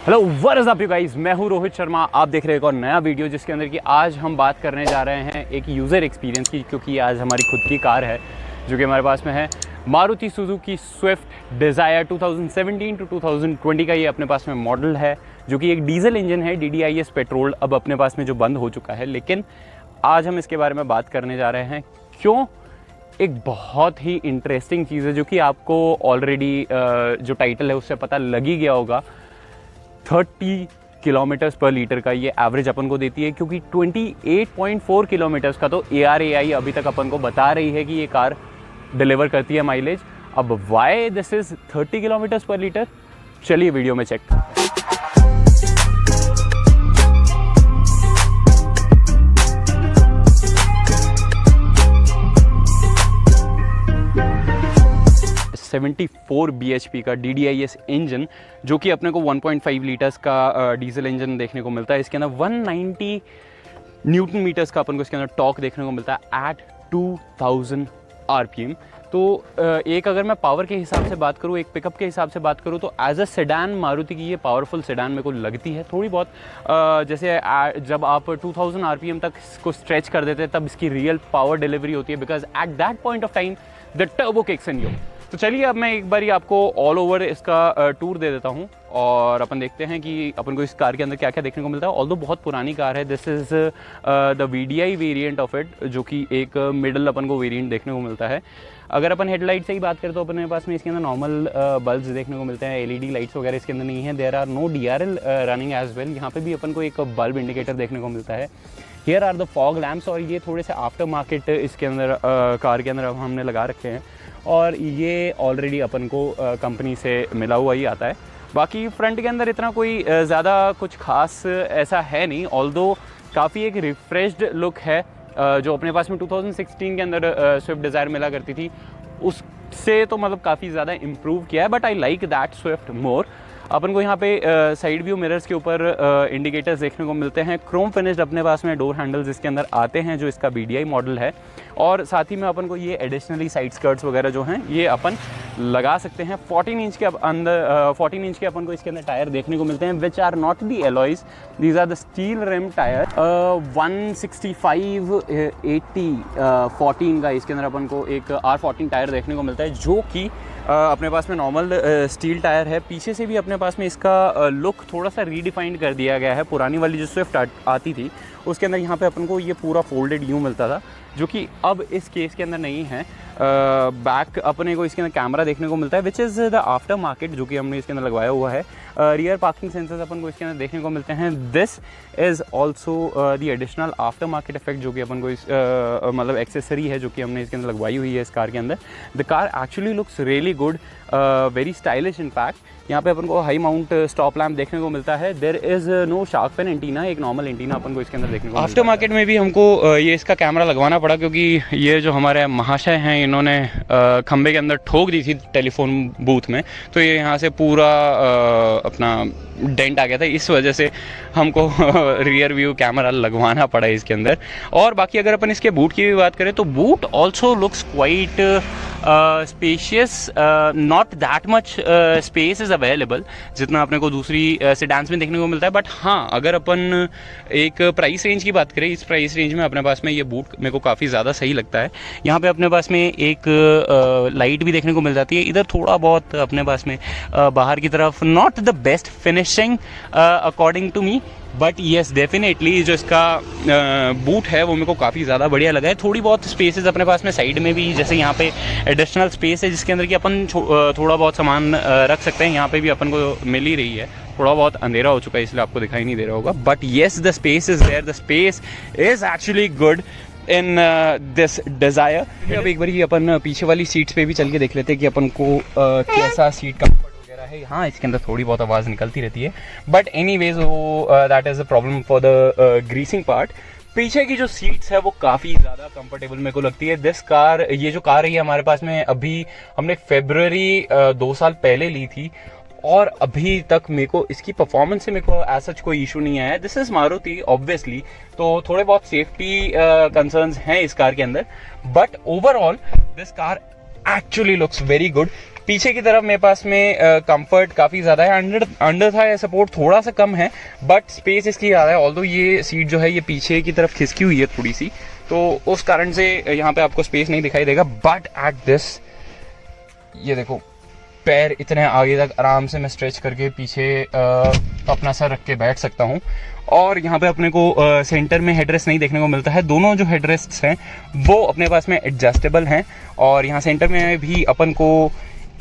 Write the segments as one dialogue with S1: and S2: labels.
S1: Hello what is up you guys, मैं हूं रोहित शर्मा। आप देख रहे हैं एक और नया वीडियो जिसके अंदर कि आज हम बात करने जा रहे हैं एक यूज़र एक्सपीरियंस की, क्योंकि आज हमारी खुद की कार है जो कि हमारे पास में है Maruti Suzuki Swift Dzire 2017 to 2020 का ये अपने पास में मॉडल है, जो कि एक डीजल इंजन है, DDIS पेट्रोल अब अपने पास में जो बंद हो चुका है। लेकिन आज हम इसके बारे में बात करने जा रहे हैं क्यों। एक बहुत ही इंटरेस्टिंग चीज़ है जो कि आपको ऑलरेडी जो टाइटल है उससे पता लग ही गया होगा। 30 किलोमीटर्स पर लीटर का ये एवरेज अपन को देती है, क्योंकि 28.4 किलोमीटर्स का तो ARAI अभी तक अपन को बता रही है कि ये कार डिलीवर करती है माइलेज। अब वाई दिस इज़ 30 किलोमीटर्स पर लीटर, चलिए वीडियो में चेक करते हैं। 74 bhp का DDIS इंजन, जो कि अपने को 1.5 लीटर्स का डीजल इंजन देखने को मिलता है। इसके अंदर 190 न्यूटन मीटर्स का अपन को इसके अंदर टॉर्क देखने को मिलता है एट 2000 RPM। तो एक अगर मैं पावर के हिसाब से बात करूँ, एक पिकअप के हिसाब से बात करूँ, तो एज अ सेडान मारुति की ये पावरफुल सेडान मेरे को लगती है थोड़ी बहुत। जैसे जब आप 2000 RPM तक इसको स्ट्रेच कर देते हैं तब इसकी रियल पावर डिलीवरी होती है, because at that point of time the turbo kicks in you. तो चलिए अब मैं एक बारी आपको ऑल ओवर इसका टूर दे देता हूँ और अपन देखते हैं कि अपन को इस कार के अंदर क्या क्या देखने को मिलता है। ऑल्दो बहुत पुरानी कार है, this is the VDI variant of it, जो कि एक मिडल अपन को वेरिएंट देखने को मिलता है। अगर अपन हेडलाइट से ही बात करें तो अपने पास में इसके अंदर नॉर्मल बल्ब्स देखने को मिलते हैं, LED लाइट्स वगैरह इसके अंदर नहीं है। There are no DRL running as well. यहाँ पे भी अपन को एक बल्ब इंडिकेटर देखने को मिलता है। Here are the fog lamps, और ये थोड़े से आफ्टर मार्केट इसके अंदर कार के अंदर हमने लगा रखे हैं, और ये ऑलरेडी अपन को कंपनी से मिला हुआ ही आता है। बाकी फ्रंट के अंदर इतना कोई ज़्यादा कुछ खास ऐसा है नहीं, ऑल्दो काफ़ी एक रिफ्रेश्ड लुक है जो अपने पास में 2016 के अंदर स्विफ्ट डिज़ायर मिला करती थी, उससे तो मतलब काफ़ी ज़्यादा इम्प्रूव किया है। But I like that Swift more. अपन को यहाँ पे साइड व्यू मिरर्स के ऊपर इंडिकेटर्स देखने को मिलते हैं। क्रोम फिनिश्ड अपने पास में डोर हैंडल्स इसके अंदर आते हैं, जो इसका BDI मॉडल है। और साथ ही में अपन को ये एडिशनली साइड स्कर्ट्स वगैरह जो हैं ये अपन लगा सकते हैं। 14 इंच के अंदर 14 इंच के अपन को इसके अंदर टायर देखने को मिलते हैं, which are not the alloys, these are the steel rim tyre. 165/80 14 का इसके अंदर अपन को एक R14 टायर देखने को मिलता है, जो कि अपने पास में नॉर्मल स्टील टायर है। पीछे से भी अपने पास में इसका लुक थोड़ा सा रीडिफाइंड कर दिया गया है। पुरानी वाली जो स्विफ्ट आती थी उसके अंदर यहाँ पे अपन को ये पूरा फोल्डेड यूँ मिलता था, जो कि अब इस केस के अंदर नहीं है। बैक अपने को इसके अंदर कैमरा देखने को मिलता है, which is the after market, जो कि हमने इसके अंदर लगवाया हुआ है। रियर पार्किंग सेंसर्स अपन को इसके अंदर देखने को मिलते हैं। This is also the additional after market effect, जो कि अपन को इस मतलब एक्सेसरी है जो कि हमने इसके अंदर लगवाई हुई है इस कार के अंदर। The car actually looks really good, very stylish in fact. यहाँ पे अपन को हाई माउंट स्टॉप लैम्प देखने को मिलता है। There is no shark fin antenna, एक नॉर्मल एंटीना अपन को इसके अंदर देखने को मिलता है। आफ्टर मार्केट में भी हमको ये इसका कैमरा लगवाना पड़ा, क्योंकि ये जो हमारे महाशय हैं इन्होंने खंबे के अंदर ठोक दी थी टेलीफोन बूथ में, तो ये यहाँ से पूरा अपना डेंट आ गया था। इस वजह से हमको रियर व्यू कैमरा लगवाना पड़ा इसके अंदर। और बाकी अगर अपन इसके बूट की भी बात करें तो boot also looks quite spacious, not that much space is available जितना अपने को दूसरी सेडान्स में देखने को मिलता है। बट हाँ, अगर अपन एक प्राइस रेंज की बात करें, इस प्राइस रेंज में अपने पास में ये बूट मेरे को काफ़ी ज़्यादा सही लगता है। यहाँ पे अपने पास में एक लाइट भी देखने को मिल जाती है। इधर थोड़ा बहुत अपने पास में बाहर की तरफ not the best finishing according to me, but yes definitely जो इसका बूट है वो मेरे को काफ़ी ज़्यादा बढ़िया लगा है। थोड़ी बहुत स्पेसेस अपने पास में साइड में भी, जैसे यहाँ पे एडिशनल स्पेस है जिसके अंदर कि अपन थोड़ा बहुत सामान रख सकते हैं, यहाँ पे भी अपन को मिल ही रही है। थोड़ा बहुत अंधेरा हो चुका है इसलिए आपको दिखाई नहीं दे रहा होगा, but yes the space is there, the space is actually good in this Dzire. अब एक बार अपन पीछे वाली सीट्स पे भी चल के देख लेते हैं कि अपन को कैसा सीट कम्फर्ट वगैरह है। हाँ, इसके अंदर थोड़ी बहुत आवाज़ निकलती रहती है, बट एनीवेज वो that is a problem for the greasing part. पीछे की जो सीट्स है वो काफ़ी ज़्यादा कंफर्टेबल मेरे को लगती है। दिस कार, ये जो कार है हमारे पास में अभी हमने फरवरी 2 साल पहले ली थी, और अभी तक मेरे को इसकी परफॉर्मेंस से मेरे को एज सच कोई इशू नहीं आया है। दिस इज मारुति ऑब्वियसली, तो थोड़े बहुत सेफ्टी कंसर्न्स हैं इस कार के अंदर, but overall this car actually looks very good. पीछे की तरफ मेरे पास में कंफर्ट काफ़ी ज़्यादा है, अंडर था सपोर्ट थोड़ा सा कम है, बट स्पेस इसकी ज़्यादा है। ऑल्दो ये सीट जो है ये पीछे की तरफ खिसकी हुई है थोड़ी सी, तो उस कारण से यहाँ पे आपको स्पेस नहीं दिखाई देगा। बट एट दिस, ये देखो पैर इतने आगे तक आराम से मैं स्ट्रेच करके पीछे अपना सर रख के बैठ सकता हूँ। और यहाँ पे अपने को सेंटर में हेडरेस्ट नहीं देखने को मिलता है। दोनों जो हेडरेस्ट्स हैं वो अपने पास में एडजस्टेबल हैं, और यहाँ सेंटर में भी अपन को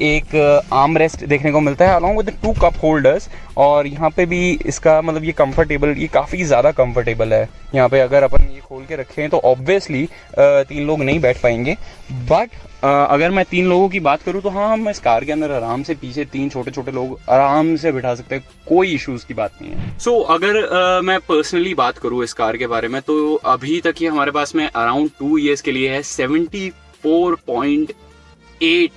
S1: एक आर्म रेस्ट देखने को मिलता है अलॉन्ग विद 2 कप होल्डर्स। और यहाँ पे भी इसका मतलब ये कंफर्टेबल, ये काफ़ी ज़्यादा कंफर्टेबल है। यहाँ पे अगर अपन ये खोल के रखें तो ऑब्वियसली 3 लोग नहीं बैठ पाएंगे, बट अगर मैं 3 लोगों की बात करूँ तो हाँ, हम इस कार के अंदर आराम से पीछे 3 छोटे छोटे लोग आराम से बिठा सकते हैं, कोई इश्यूज़ की बात नहीं है। सो अगर मैं पर्सनली बात करूँ इस कार के बारे में, तो अभी तक ये हमारे पास में अराउंड 2 ईयर्स के लिए है। 74.8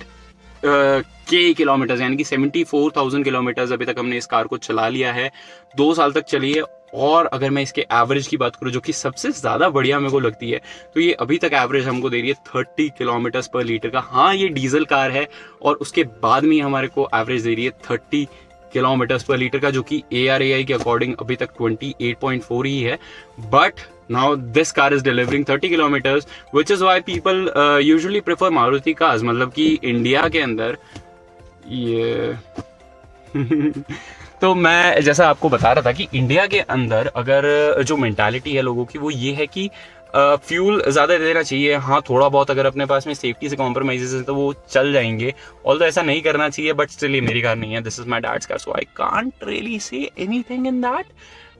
S1: के किलोमीटर्स, यानी कि 74,000 किलोमीटर्स अभी तक हमने इस कार को चला लिया है। 2 साल तक चली है। और अगर मैं इसके एवरेज की बात करूं, जो कि सबसे ज़्यादा बढ़िया मेरे को लगती है, तो ये अभी तक एवरेज हमको दे रही है 30 किलोमीटर्स पर लीटर का। हाँ, ये डीजल कार है और उसके बाद में हमारे को एवरेज दे रही है 30 किलोमीटर्स पर लीटर का, जो कि ARAI के अकॉर्डिंग अभी तक 28.4 ही है। But now this car is delivering 30 kilometers, which is why people usually prefer Maruti cars। मतलब कि इंडिया के अंदर ये तो मैं जैसा आपको बता रहा था कि इंडिया के अंदर अगर जो मेंटालिटी है लोगों की वो ये है कि फ्यूल ज़्यादा देना चाहिए। हाँ, थोड़ा बहुत अगर अपने पास में सेफ्टी से कॉम्प्रोमाइजेस है तो वो चल जाएंगे, ऑल्दो ऐसा नहीं करना चाहिए। बट स्टिल ये मेरी कार नहीं है, this is my dad's car, so I can't really say anything in that.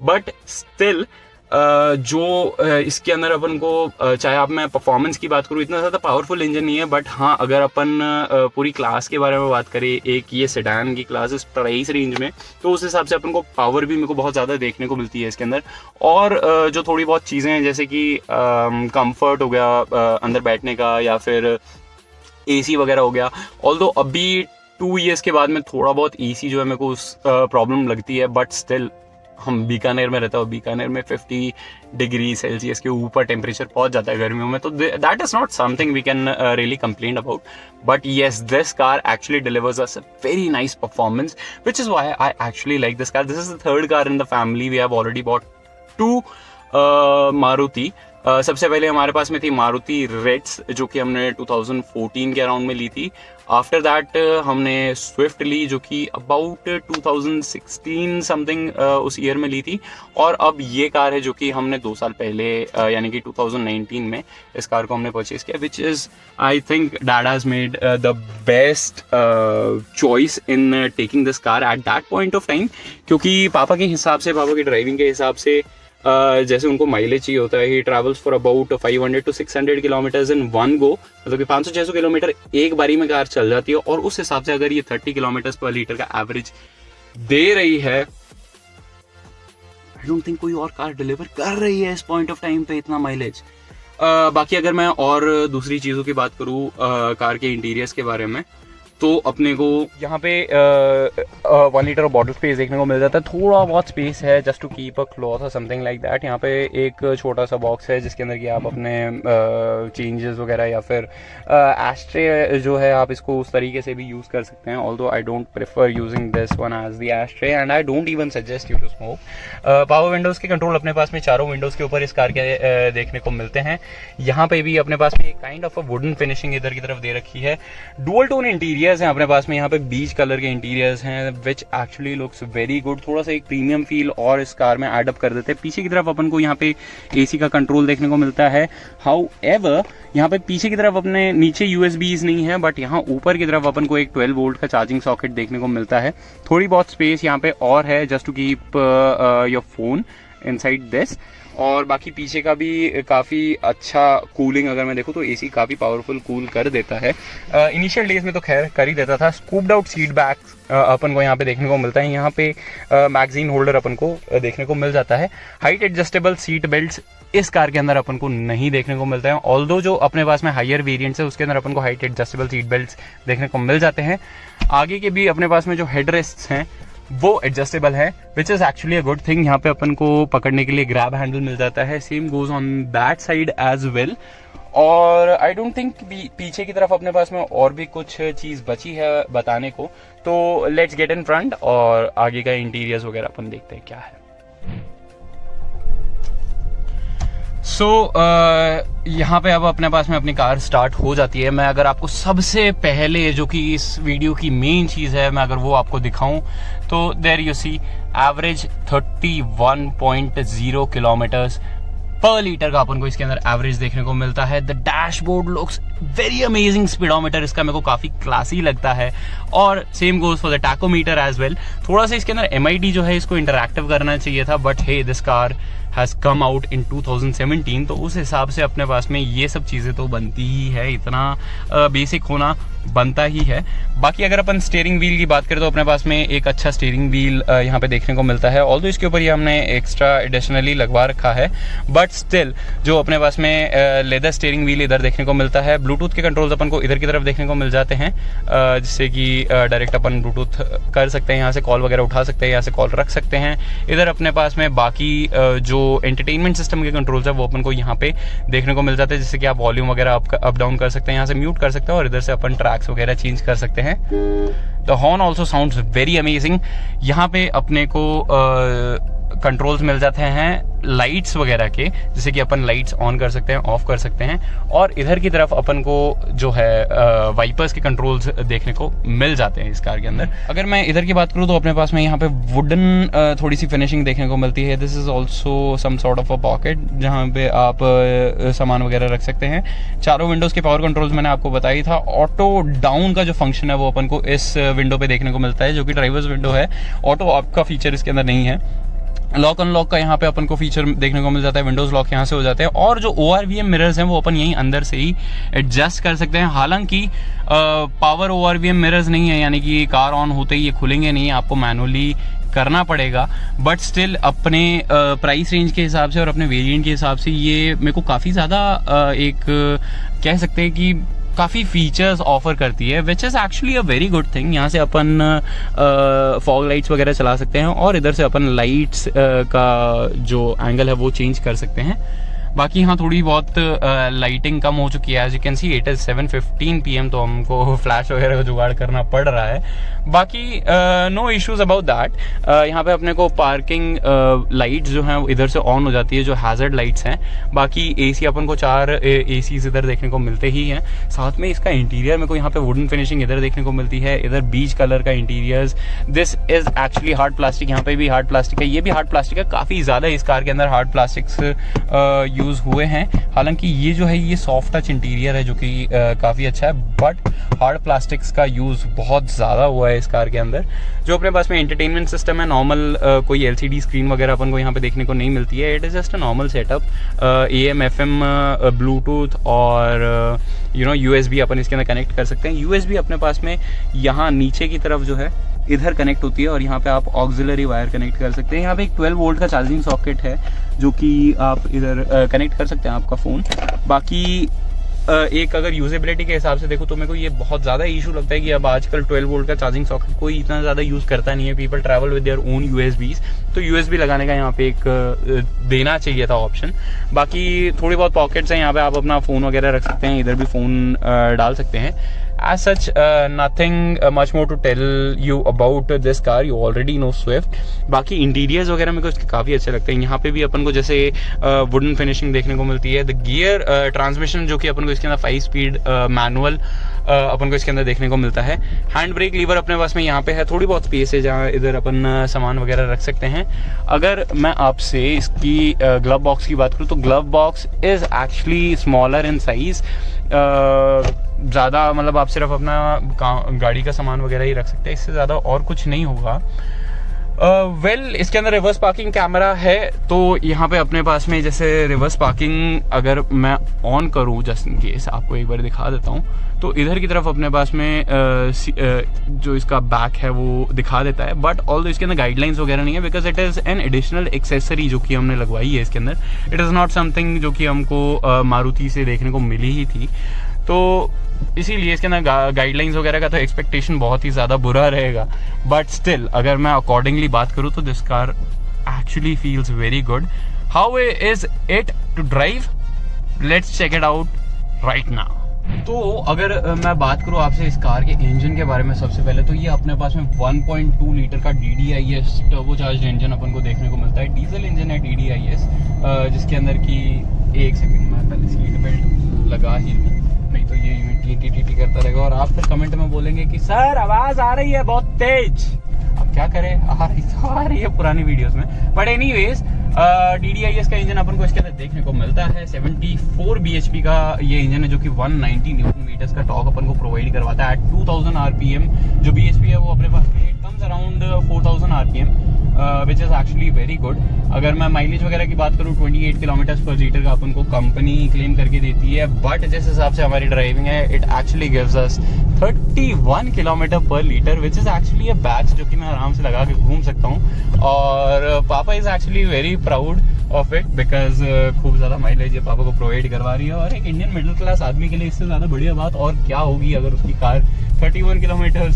S1: But still इसके अंदर अपन को चाहे आप मैं परफॉर्मेंस की बात करूँ, इतना ज़्यादा पावरफुल इंजन नहीं है। बट हाँ, अगर अपन पूरी क्लास के बारे में बात करें, एक ये सेडान की क्लास इस प्राइस रेंज में, तो उस हिसाब से अपन को पावर भी मेरे को बहुत ज़्यादा देखने को मिलती है इसके अंदर। और जो थोड़ी बहुत चीज़ें हैं जैसे कि कंफर्ट हो गया अंदर बैठने का, या फिर AC वगैरह हो गया। ऑल्दो अभी 2 ईयर्स के बाद में थोड़ा बहुत AC जो है मेरे को उस प्रॉब्लम लगती है, बट स्टिल हम बीकानेर में रहते हो, बीकानेर में 50 डिग्री सेल्सियस के ऊपर टेम्परेचर पहुंच जाता है गर्मियों में, तो that is not something we can really complain about. But yes, this car actually delivers us a very nice performance, which is why I actually like this car. This is the 3rd car in the family. We have already bought 2 Maruti. सबसे पहले हमारे पास में थी Maruti Reds, जो कि हमने 2014 के अराउंड में ली थी। आफ्टर दैट हमने स्विफ्ट ली, जो कि अबाउट 2016 समथिंग उस ईयर में ली थी। और अब ये कार है जो कि हमने 2 साल पहले यानी कि 2019 में इस कार को हमने परचेज किया, which is I think dad has made the best choice in taking this car at that point of time. क्योंकि पापा के हिसाब से, पापा की ड्राइविंग के हिसाब से जैसे उनको माइलेज चाहिए होता है, ही travels for about 500 to 600 kilometres in one go, मतलब कि 500-600 किलोमीटर एक बारी में कार चल जाती है। और उस हिसाब से अगर ये 30 किलोमीटर्स पर लीटर का एवरेज दे रही है, आई डोंट थिंक कोई और कार डिलीवर कर रही है इस पॉइंट ऑफ टाइम पे इतना माइलेज। बाकी अगर मैं और दूसरी चीज़ों की बात करूँ कार के इंटीरियर्स के बारे में, तो अपने को यहाँ पे 1 लीटर बॉटल स्पेस देखने को मिल जाता है। थोड़ा बहुत स्पेस है just to keep a cloth और समथिंग लाइक दैट। यहाँ पे एक छोटा सा बॉक्स है जिसके अंदर कि आप अपने चेंजेस वगैरह या फिर एस्ट्रे जो है आप इसको उस तरीके से भी यूज़ कर सकते हैं। Although I don't prefer using this one as the ashtray and I don't even suggest you to smoke. Power windows के कंट्रोल अपने पास में चारों विंडोज़ के ऊपर इस कार के देखने को मिलते हैं। यहाँ पे भी अपने पास में एक kind of a wooden finishing इधर की तरफ दे रखी है। डुअल टोन इंटीरियर हैं अपने पास में, यहाँ पे बीच कलर के इंटीरियर्स हैं which actually looks very good. थोड़ा सा एक प्रीमियम फील और इस कार में एड अप कर देते हैं। पीछे की तरफ अपन को यहाँ पे AC का कंट्रोल देखने को मिलता है। हाउएवर यहाँ पे पीछे की तरफ अपने नीचे USBs नहीं है, बट यहाँ ऊपर की तरफ अपन को एक 12 वोल्ट का चार्जिंग सॉकेट देखने को मिलता है। थोड़ी बहुत स्पेस यहाँ पे और है just to keep your phone inside this. और बाकी पीछे का भी काफ़ी अच्छा कूलिंग, अगर मैं देखूँ तो AC काफ़ी पावरफुल कूल कर देता है। इनिशियल डेज में तो खैर कर ही देता था। स्कूप्ड आउट सीट बैक अपन को यहाँ पे देखने को मिलता है। यहाँ पे मैगजीन होल्डर अपन को देखने को मिल जाता है। हाइट एडजस्टेबल सीट बेल्ट्स इस कार के अंदर अपन को नहीं देखने को मिलता है। ऑल्दो जो अपने पास में हायर वेरिएंट्स है उसके अंदर अपन को हाइट एडजस्टेबल सीट बेल्ट्स देखने को मिल जाते हैं। आगे के भी अपने पास में जो हेडरेस्ट्स हैं वो एडजस्टेबल है, which is actually a good thing. यहाँ पे अपन को पकड़ने के लिए ग्रैब हैंडल मिल जाता है। Same goes on that side as well. और आई डोंट थिंक पीछे की तरफ अपने पास में और भी कुछ चीज़ बची है बताने को, तो लेट्स गेट इन फ्रंट और आगे का इंटीरियर्स वगैरह अपन देखते हैं क्या है। सो यहाँ पे अब अपने पास में अपनी कार स्टार्ट हो जाती है। मैं अगर आपको सबसे पहले जो कि इस वीडियो की मेन चीज़ है, मैं अगर वो आपको दिखाऊं तो there you see average 31.0 kilometres पर लीटर का अपन को इसके अंदर एवरेज देखने को मिलता है। The dashboard looks very amazing, speedometer इसका मेरे को काफ़ी क्लासी लगता है और same goes for the tachometer as well. थोड़ा सा इसके अंदर MID जो है इसको इंटरैक्टिव करना चाहिए था, but hey this car has come out in 2017, तो उस हिसाब से अपने पास में ये सब चीज़ें तो बनती ही है, इतना बेसिक होना बनता ही है। बाकी अगर अपन स्टीयरिंग व्हील की बात करें तो अपने पास में एक अच्छा स्टीयरिंग व्हील यहाँ पे देखने को मिलता है, ऑल्दो इसके ऊपर ये हमने एक्स्ट्रा एडिशनली लगवा रखा है, बट स्टिल जो अपने पास में लेदर स्टीयरिंग व्हील इधर देखने को मिलता है। ब्लूटूथ के कंट्रोल्स अपन को इधर की तरफ देखने को मिल जाते हैं, जिससे कि डायरेक्ट अपन ब्लूटूथ कर सकते हैं, यहाँ से कॉल वगैरह उठा सकते हैं, यहाँ से कॉल रख सकते हैं। इधर अपने पास में बाकी जो एंटरटेनमेंट सिस्टम के कंट्रोल्स है वो अपन को यहाँ पे देखने को मिल जाते हैं, जिससे कि आप वॉल्यूम वगैरह अप डाउन कर सकते हैं, यहाँ से म्यूट कर सकते हैं और इधर से अपन ट्रैक्स वगैरह चेंज कर सकते हैं। The horn also sounds very amazing. यहाँ पे अपने को कंट्रोल्स मिल जाते हैं लाइट्स वगैरह के, जैसे कि अपन लाइट्स ऑन कर सकते हैं, ऑफ कर सकते हैं, और इधर की तरफ अपन को जो है वाइपर्स के कंट्रोल्स देखने को मिल जाते हैं इस कार के अंदर। अगर मैं इधर की बात करूँ तो अपने पास में यहाँ पे वुडन थोड़ी सी फिनिशिंग देखने को मिलती है। This is also some sort of a pocket जहाँ पे आप सामान वगैरह रख सकते हैं। चारों विंडोज के पावर कंट्रोल्स मैंने आपको बताई था। ऑटो डाउन का जो फंक्शन है वो अपन को इस विंडो पे देखने को मिलता है, जो कि ड्राइवर्स विंडो है। ऑटो अप का फीचर इसके अंदर नहीं है। लॉक अनलॉक का यहाँ पे अपन को फीचर देखने को मिल जाता है, विंडोज लॉक यहाँ से हो जाते हैं, और जो ORVM मिरर्स हैं वो अपन यहीं अंदर से ही एडजस्ट कर सकते हैं। हालांकि पावर ORVM मिरर्स नहीं है, यानी कि कार ऑन होते ही ये खुलेंगे नहीं, आपको मैनुअली करना पड़ेगा, बट स्टिल अपने प्राइस रेंज के हिसाब से और अपने वेरिएंट के हिसाब से ये मेरे को काफ़ी ज़्यादा एक कह सकते हैं कि काफ़ी फीचर्स ऑफर करती है, which is actually a very good thing. यहाँ से अपन फॉग लाइट्स वगैरह चला सकते हैं और इधर से अपन लाइट्स का जो एंगल है वो चेंज कर सकते हैं। बाकी यहाँ थोड़ी बहुत लाइटिंग कम हो चुकी है, as you can see it is 7:15 PM, तो हमको फ्लैश वगैरह का जुगाड़ करना पड़ रहा है। बाकी नो इश्यूज अबाउट दैट। यहाँ पे अपने को पार्किंग लाइट्स जो हैं इधर से ऑन हो जाती है, जो हैजर्ड लाइट्स हैं। बाकी AC अपन को 4 ACs इधर देखने को मिलते ही हैं। साथ में इसका इंटीरियर मेरे को यहाँ पे वुडन फिनिशिंग इधर देखने को मिलती है, इधर बीच कलर का interiors. This is actually hard plastic, यहाँ पे भी हार्ड प्लास्टिक है, ये भी हार्ड प्लास्टिक है। काफ़ी ज़्यादा इस कार के अंदर हार्ड प्लास्टिक्स यूज़ हुए हैं। हालांकि ये जो है ये सॉफ्ट टच इंटीरियर है, जो कि काफ़ी अच्छा है, बट हार्ड प्लास्टिक्स का यूज़ बहुत ज़्यादा हुआ है इस कार के अंदर। जो अपने पास में एंटरटेनमेंट सिस्टम है, नॉर्मल कोई LCD स्क्रीन वगैरह अपन को यहाँ पे देखने को नहीं मिलती है। It is just a normal setup, AM FM Bluetooth और USB अपन इसके अंदर कनेक्ट कर सकते हैं। USB अपने पास में यहाँ नीचे की तरफ जो है इधर कनेक्ट होती है और यहाँ पे आप ऑक्सिलरी वायर कनेक्ट कर सकते हैं। यहाँ पे एक 12 वोल्ट का चार्जिंग सॉकेट है, जो कि आप इधर कनेक्ट कर सकते हैं आपका फ़ोन। बाकी एक अगर यूजेबिलिटी के हिसाब से देखो तो मेरे को ये बहुत ज़्यादा इशू लगता है कि अब आजकल 12 वोल्ट का चार्जिंग सॉकेट कोई इतना ज़्यादा यूज़ करता नहीं है। People travel with their own USBs, तो USB लगाने का यहाँ पे एक देना चाहिए था ऑप्शन। बाकी थोड़ी बहुत पॉकेट्स हैं, यहाँ पे आप अपना फ़ोन वगैरह रख सकते हैं, इधर भी फ़ोन डाल सकते हैं। As such, nothing much more to tell you about this car. You already know Swift. बाकी इंटीरियर्स वगैरह मेरे को इसके काफ़ी अच्छे लगते हैं। यहाँ पे भी अपन को जैसे वुडन फिनिशिंग देखने को मिलती है। द गियर ट्रांसमिशन जो कि अपन को इसके अंदर 5 स्पीड मैनुअल अपन को इसके अंदर देखने को मिलता है। हैंड ब्रेक लीवर अपने पास में यहाँ पे है, थोड़ी बहुत स्पेस है जहाँ इधर अपन सामान वगैरह रख सकते हैं। अगर मैं आपसे इसकी ग्लव बॉक्स की बात करूँ तो glove box is actually smaller in size. ज़्यादा मतलब आप सिर्फ अपना गाड़ी का सामान वगैरह ही रख सकते हैं, इससे ज़्यादा और कुछ नहीं होगा। इसके अंदर रिवर्स पार्किंग कैमरा है, तो यहाँ पे अपने पास में जैसे रिवर्स पार्किंग अगर मैं ऑन करूँ जस्ट इन केस, आपको एक बार दिखा देता हूँ, तो इधर की तरफ अपने पास में जो इसका बैक है वो दिखा देता है, बट ऑल्दो इसके अंदर गाइडलाइंस वगैरह नहीं है, because it is an additional accessory जो कि हमने लगवाई है इसके अंदर। इट इज़ नॉट समथिंग जो कि हमको मारुति से देखने को मिली ही थी, तो इसीलिए इसके अंदर गाइडलाइंस वगैरह का तो एक्सपेक्टेशन बहुत ही ज़्यादा बुरा रहेगा। बट स्टिल अगर मैं अकॉर्डिंगली बात करूँ तो this car actually feels very good. How is it to drive? Let's check it out right now. तो अगर मैं बात करूँ आपसे इस कार के इंजन के बारे में, सबसे पहले तो ये अपने पास में 1.2 लीटर का DDIS टर्बोचार्ज्ड इंजन अपन को देखने को मिलता है। डीजल इंजन है DDIS, जिसके अंदर की, एक सेकंड में पहले सीट बेल्ट लगा ही लूँ, नहीं तो ये यूं टी करता रहेगा और आप फिर कमेंट में बोलेंगे कि सर आवाज आ रही है बहुत तेज। अब क्या करें, आ रही है पुरानी वीडियोस में। बट एनीवेज DDIS का इंजन अपन को इसके अंदर देखने को मिलता है। 74 bhp का ये इंजन है, जो कि 190 न्यूटन मीटर्स का टॉर्क अपन को प्रोवाइड करवाता है एट 2000 RPM। जो bhp है वो अपने पास में it comes around 4000 RPM, which is actually very good. अगर मैं माइलेज वगैरह की बात करूँ, 28 किलोमीटर पर लीटर का अपन को कंपनी क्लेम करके देती है, बट जिस हिसाब से हमारी ड्राइविंग है it actually gives us 31 kilometre per litre, which is actually a batch जो कि मैं आराम से लगा के घूम सकता हूँ। और पापा is actually very proud of it because खूब ज्यादा माइलेज ये पापा को प्रोवाइड करवा रही है। और एक इंडियन मिडिल क्लास आदमी के लिए इससे ज्यादा बढ़िया बात और क्या होगी अगर उसकी कार 31 किलोमीटर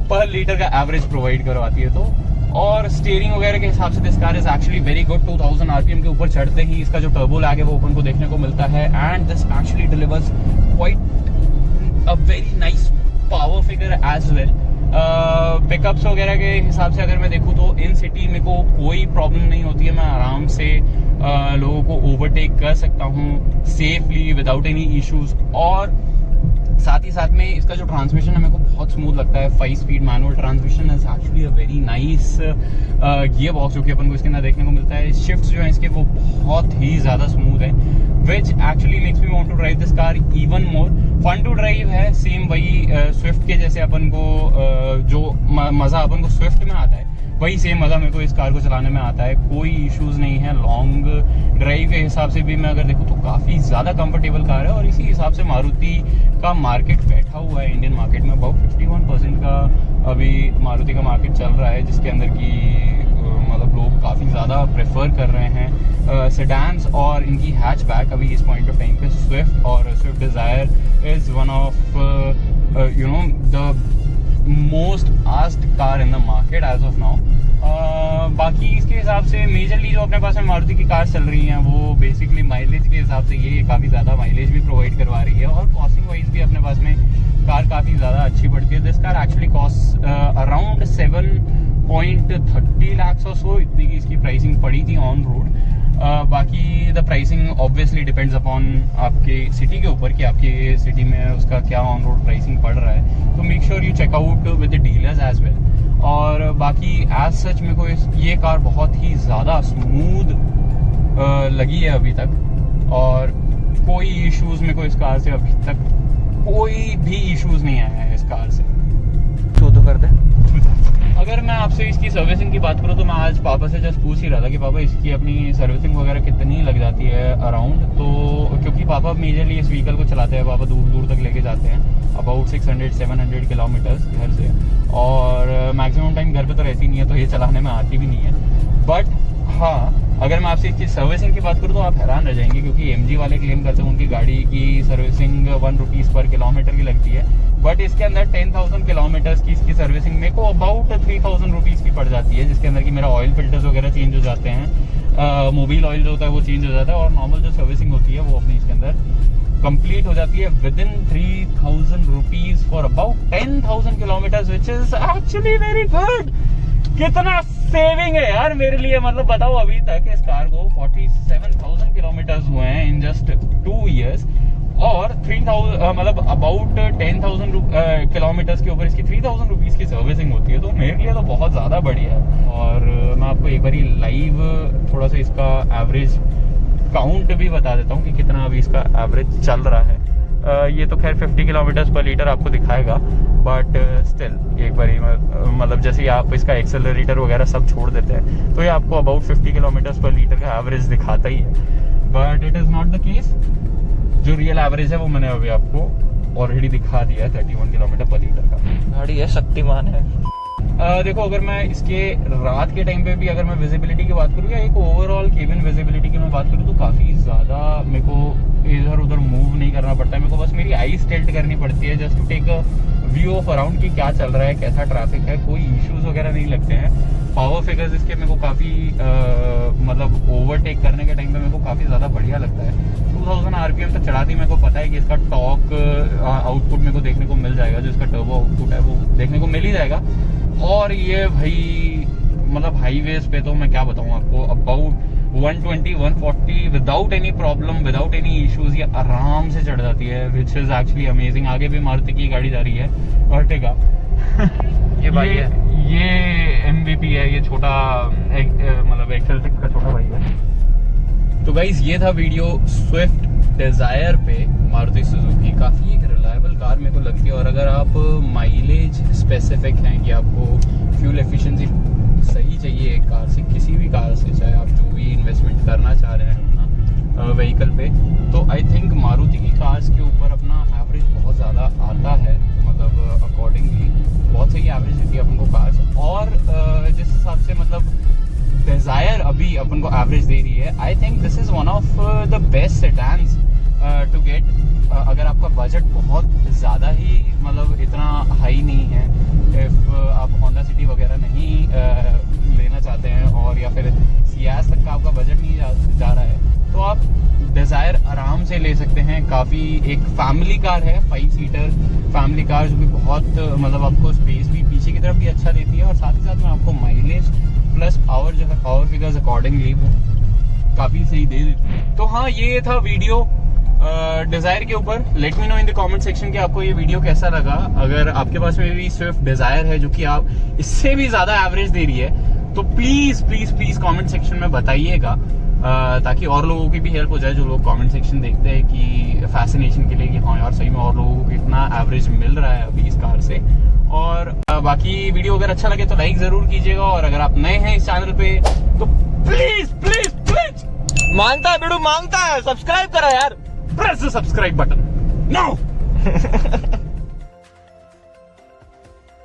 S1: पर लीटर का एवरेज प्रोवाइड करवाती है तो। और स्टीयरिंग वगैरह के हिसाब से this car is actually very good. 2000 RPM के ऊपर चढ़ते ही इसका जो टर्बो लैग है वो अपन को देखने को मिलता है, and this actually delivers quite a very nice power figure as well. Pickups वगैरह के हिसाब से अगर मैं देखूँ तो इन सिटी मेरे को कोई प्रॉब्लम नहीं होती है, मैं आराम से लोगों को ओवरटेक कर सकता हूँ सेफली विदाउट एनी इश्यूज। और साथ ही साथ में इसका जो ट्रांसमिशन है मेरे को बहुत स्मूथ लगता है। 5 speed manual transmission is actually a very nice gear box जो कि अपन को इसके अंदर देखने को मिलता है। शिफ्ट्स जो है इसके वो बहुत ही ज़्यादा स्मूथ है, which actually makes me want to drive this car even more. Fun to drive है, सेम वही स्विफ्ट के जैसे अपन को जो मज़ा अपन को स्विफ्ट में आता है वही सेम मज़ा मेरे को इस कार को चलाने में आता है। कोई इश्यूज़ नहीं है। लॉन्ग ड्राइव के हिसाब से भी मैं अगर देखूँ तो काफ़ी ज़्यादा कंफर्टेबल कार है। और इसी हिसाब से मारुति का मार्केट बैठा हुआ है इंडियन मार्केट में। अबाउट 51% का अभी मारुति का मार्केट चल रहा है, जिसके अंदर की मतलब लोग काफ़ी ज़्यादा प्रेफर कर रहे हैं सेडान्स और इनकी हैचबैक। अभी इस पॉइंट ऑफ टाइम पे स्विफ्ट और Swift Dzire is one of you know the most asked car in the market as of now. बाकी इसके हिसाब से मेजरली जो अपने पास में मारुति की कार चल रही हैं वो बेसिकली माइलेज के हिसाब से ये काफ़ी ज़्यादा माइलेज भी प्रोवाइड करवा रही है, और कॉस्टिंग वाइज भी अपने पास में कार काफ़ी ज़्यादा अच्छी पड़ती है। This car actually cost around 7.30 lakh और सो, इतनी की इसकी प्राइसिंग पड़ी थी ऑन रोड। बाकी the pricing obviously depends upon आपके सिटी के ऊपर कि आपकी सिटी में उसका क्या ऑन रोड प्राइसिंग पड़ रहा है, तो make sure you check out with the dealers as well. और बाकी एज सच मेरे को ये कार बहुत ही ज़्यादा स्मूथ लगी है अभी तक, और कोई इश्यूज़ मेरे को इस कार से अभी तक कोई भी इश्यूज़ नहीं आया है इस कार से। तो करते अगर मैं आपसे इसकी सर्विसिंग की बात करूँ तो मैं आज पापा से जस्ट पूछ ही रहा था कि पापा इसकी अपनी सर्विसिंग वगैरह कितनी लग जाती है अराउंड। तो क्योंकि पापा मेजरली इस व्हीकल को चलाते हैं, पापा दूर दूर तक लेके जाते हैं अबाउट 600-700 किलोमीटर्स घर से, और मैक्सिमम टाइम घर पे तो रहती नहीं है तो ये चलाने में आती भी नहीं है। बट हाँ, अगर मैं आपसे इसकी सर्विसिंग की बात करूँ तो आप हैरान रह जाएंगे, क्योंकि MG वाले क्लेम करते हैं उनकी गाड़ी की सर्विसिंग 1 रुपीज़ पर किलोमीटर की लगती है, बट इसके अंदर 10,000 किलोमीटर्स की इसकी सर्विसिंग मेरे को अबाउट 3,000 रुपीज़ की पड़ जाती है, जिसके अंदर की मेरा ऑयल फिल्टर्स वगैरह चेंज हो जाते हैं, मोबिल ऑयल जो होता है वो चेंज हो जाता है, और नॉर्मल जो सर्विसिंग होती है वो अपनी इसके अंदर कंप्लीट हो जाती है with in 3,000 rupees for about 10,000 kilometres, which is actually very good. कितना सेविंग है यार मेरे लिए, मतलब बताओ अभी तक इस कार को 47,000 किलोमीटर्स हुए हैं इन जस्ट 2 ईयर्स, और 3,000 मतलब अबाउट 10,000 किलोमीटर्स के ऊपर इसकी 3,000 रुपीज़ की सर्विसिंग होती है, तो मेरे लिए तो बहुत ज़्यादा बढ़िया है। और मैं आपको एक बारी लाइव थोड़ा सा इसका एवरेज काउंट भी बता देता हूँ कि कितना अभी इसका एवरेज चल रहा है। ये तो खैर 50 किलोमीटर्स पर लीटर आपको दिखाएगा, बट स्टिल एक बारी मतलब जैसे ही आप इसका एक्सेलरेटर वगैरह सब छोड़ देते हैं तो ये आपको अबाउट 50 किलोमीटर्स पर लीटर का एवरेज दिखाता ही है, but it is not the case. जो रियल एवरेज है वो मैंने अभी आपको ऑलरेडी दिखा दिया है, 31 किलोमीटर पर लीटर का
S2: गाड़ी है, शक्तिमान है।
S1: देखो अगर मैं इसके रात के टाइम पे भी अगर मैं विजिबिलिटी की बात करूँ या एक ओवरऑल केबिन विजिबिलिटी की मैं बात करूँ तो काफ़ी ज़्यादा मेरे को इधर उधर मूव नहीं करना पड़ता है, मेरे को बस मेरी आईज टिल्ट करनी पड़ती है just to take a view of around की क्या चल रहा है, कैसा ट्रैफिक है, कोई इश्यूज वगैरह नहीं लगते हैं। पावर फिगर्स इसके मेरे को काफ़ी मतलब ओवरटेक करने के टाइम पे मेरे को काफ़ी ज़्यादा बढ़िया लगता है। 2000 RPM तक चढ़ा दी, मेरे को पता है कि इसका टॉर्क आउटपुट मेरे को देखने को मिल जाएगा, जो इसका टर्बो आउटपुट है वो देखने को मिल ही जाएगा। और ये भाई मतलब हाईवेज पे तो मैं क्या बताऊँ आपको, about 120 140 without any problem, without any issues ये आराम से चढ़ जाती है, विच इज एक्चुअली अमेजिंग। आगे भी मारुति की गाड़ी जा रही है, अर्टिगा।
S2: ये भाई है,
S1: ये MVP है, ये छोटा मतलब XL6 का छोटा भाई है। तो गाइज ये था वीडियो स्विफ्ट डिजायर पे मारुति सुजुकी। काफ़ी एक रिलायबल कार मेरे को लगती है। और अगर आप माइलेज स्पेसिफिक हैं कि आपको फ्यूल एफिशिएंसी सही चाहिए एक कार से, किसी भी कार से, चाहे आप जो भी इन्वेस्टमेंट करना चाह रहे हैं अपना व्हीकल पे, तो आई थिंक मारुति की कार्स के ऊपर अपना एवरेज बहुत ज़्यादा आता है। मतलब अकॉर्डिंगली बहुत सही एवरेज देती है अपन को कार्स। और जिस हिसाब से मतलब डिजायर अभी अपन को एवरेज दे रही है, I think this is one of the best sedans to get. अगर आपका बजट बहुत ज़्यादा ही मतलब इतना हाई नहीं है, इफ आप होंडा सिटी वगैरह नहीं लेना चाहते हैं, और या फिर सियास तक का आपका बजट नहीं जा रहा है, तो आप डिज़ायर आराम से ले सकते हैं। काफ़ी एक फैमिली कार है, 5 सीटर फैमिली कार, जो कि बहुत मतलब आपको स्पेस भी पीछे की तरफ भी अच्छा देती है, और साथ ही साथ में आपको माइलेज प्लस पावर जो है, पावर फिगर्स अकॉर्डिंगली वो काफ़ी सही दे देती है। तो हाँ, ये था वीडियो डिजायर के ऊपर। Let me know in the comment section कि आपको ये वीडियो कैसा लगा। अगर आपके पास में भी स्विफ्ट डिजायर है जो कि आप इससे भी ज्यादा एवरेज दे रही है, तो please please please comment section में बताइएगा, ताकि और लोगों की भी हेल्प हो जाए, जो लोग कमेंट सेक्शन देखते हैं कि फैसिनेशन के लिए कि हाँ यार सही में और लोगों को कितना एवरेज मिल रहा है अभी इस कार से। और बाकी वीडियो अगर अच्छा लगे तो लाइक जरूर कीजिएगा, और अगर आप नए हैं इस चैनल पे तो प्लीज प्लीज प्लीज,
S2: मांगता है बेडू, मांगता है, सब्सक्राइब करा यार,
S1: press the subscribe button now.